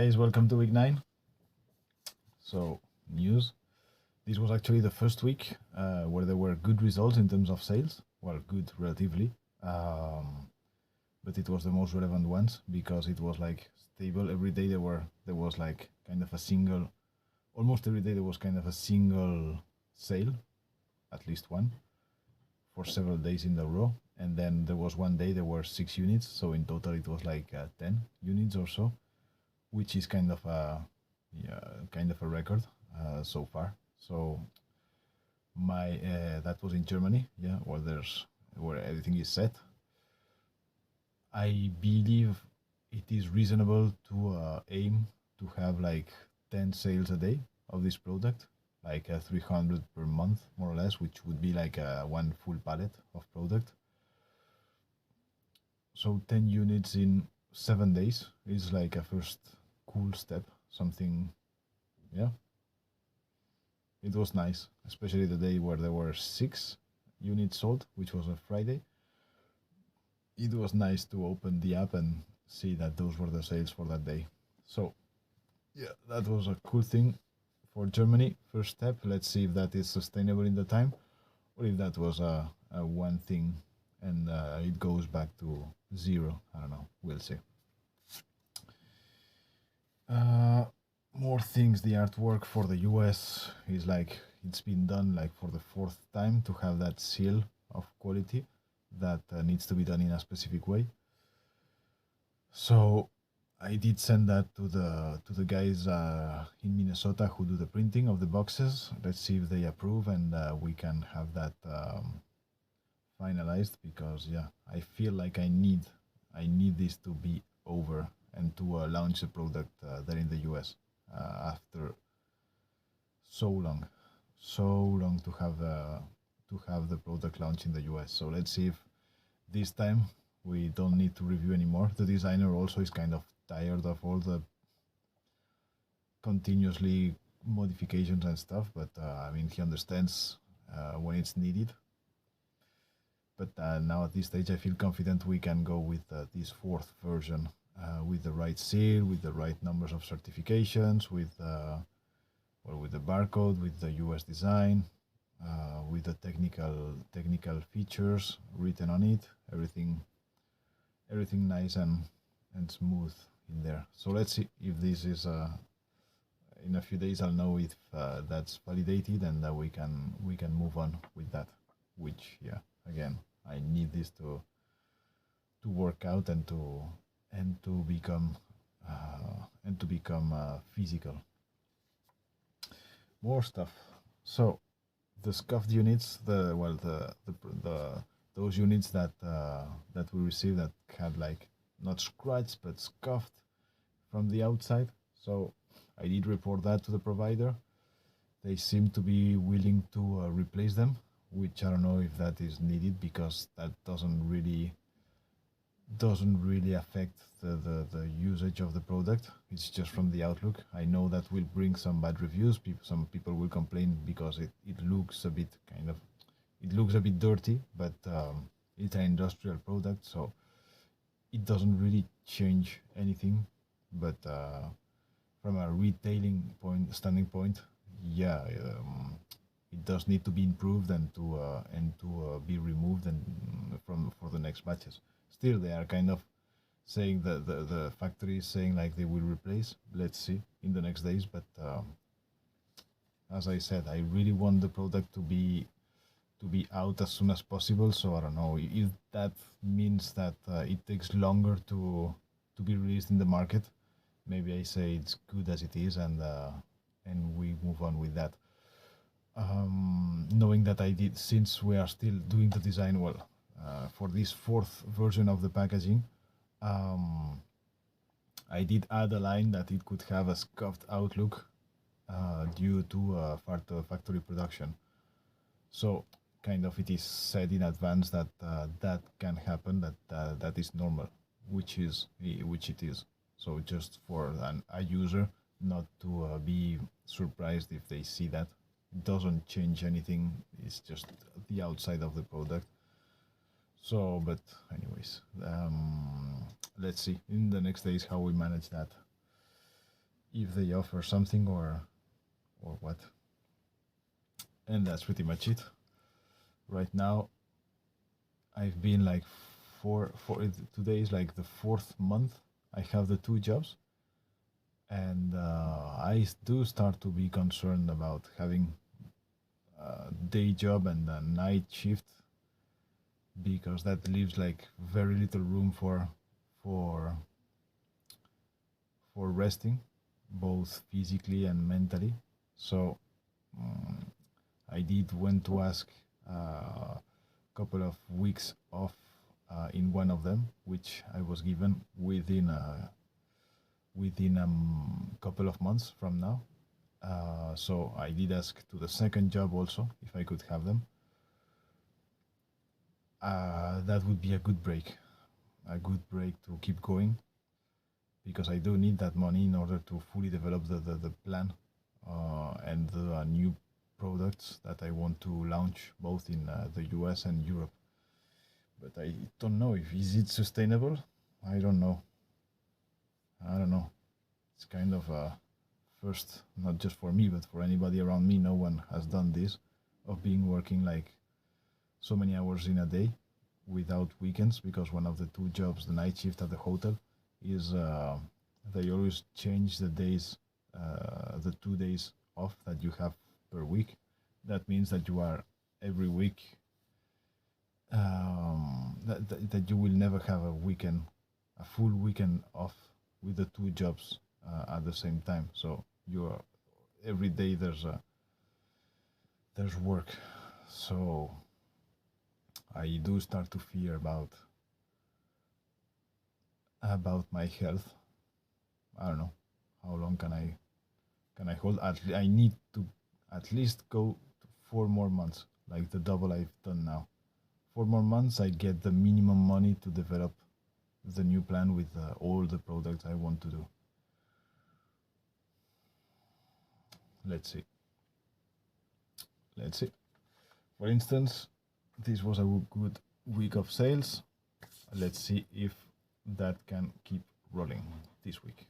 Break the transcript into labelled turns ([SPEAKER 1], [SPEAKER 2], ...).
[SPEAKER 1] guys, welcome to week 9. So, news. This was actually the first week where there were good results in terms of sales. Well, good relatively. But it was the most relevant ones because it was like stable. Every day there was like kind of a single, almost every day there was kind of a single sale, at least one, for several days in a row. And then there was one day there were 6 units. So in total it was like 10 units or so, which is kind of a record so far. So my that was in Germany, where everything is set. I believe it is reasonable to aim to have like 10 sales a day of this product, like 300 per month, more or less, which would be like one full pallet of product. So 10 units in 7 days is like a first cool step, something, yeah. It was nice, especially the day where there were 6 units sold, which was a Friday. It was nice to open the app and see that those were the sales for that day. So, yeah, that was a cool thing for Germany. First step. Let's see if that is sustainable in the time, or if that was a one thing and it goes back to 0. I don't know. We'll see. More things. The artwork for the US is like it's been done like for the 4th time to have that seal of quality that needs to be done in a specific way. So I did send that to the guys in Minnesota who do the printing of the boxes. Let's see if they approve and we can have that finalized, because yeah, I feel like I need this to be over and to launch the product there in the US after so long to have the product launch in the US. So let's see if this time we don't need to review anymore. The designer also is kind of tired of all the continuously modifications and stuff, but I mean, he understands when it's needed. But now at this stage I feel confident we can go with this 4th version with the right seal, with the right numbers of certifications, with with the barcode, with the US design, with the technical features written on it, everything nice and smooth in there. So let's see if this is in a few days I'll know if that's validated, and we can move on with that, which, yeah, again, I need this to work out and to become physical. More stuff. So the scuffed units, those units that we received that had like not scratched but scuffed from the outside. So I did report that to the provider. They seem to be willing to replace them, which I don't know if that is needed, because that doesn't really affect the usage of the product. It's just from the outlook. I know that will bring some bad reviews. Some people will complain because it looks a bit dirty, but it's an industrial product, so it doesn't really change anything. But from a retailing standing point, yeah, it does need to be improved and to be removed and for the next batches. Still, they are kind of saying that the factory is saying like they will replace. Let's see in the next days. But as I said, I really want the product to be out as soon as possible. So I don't know if that means that it takes longer to be released in the market. Maybe I say it's good as it is, and we move on with that. Knowing that I did, since we are still doing the design, for this 4th version of the packaging, I did add a line that it could have a scuffed outlook due to factory production. So kind of it is said in advance that that can happen, that is normal, which it is. So just for a user not to be surprised if they see that. It doesn't change anything. It's just the outside of the product. So, but anyways, let's see in the next days how we manage that. if they offer something or what. And that's pretty much it. Right now, I've been like today is like the 4th month I have the 2 jobs, and I do start to be concerned about having a day job and a night shift, because that leaves like very little room for for resting, both physically and mentally. So mm I did went to ask a couple of weeks off in one of them, which I was given within a couple of months from now. So I did ask to the second job also if I could have them. That would be a good break to keep going, because I do need that money in order to fully develop the plan and the new products that I want to launch both in the US and Europe. But I don't know if is it sustainable. I don't know. I don't know. It's kind of a first, not just for me, but for anybody around me. No one has done this, of being working like so many hours in a day without weekends, because one of the 2 jobs, the night shift at the hotel, is they always change the days, the 2 days off that you have per week. That means that you are every week, that you will never have a full weekend off with the 2 jobs at the same time. So you're every day there's work. So I do start to fear about my health. I don't know how long can I hold. I need to at least go to 4 more months, like the double I've done now. 4 more months, I get the minimum money to develop the new plan with all the products I want to do. Let's see. Let's see. For instance, this was a good week of sales. Let's see if that can keep rolling this week.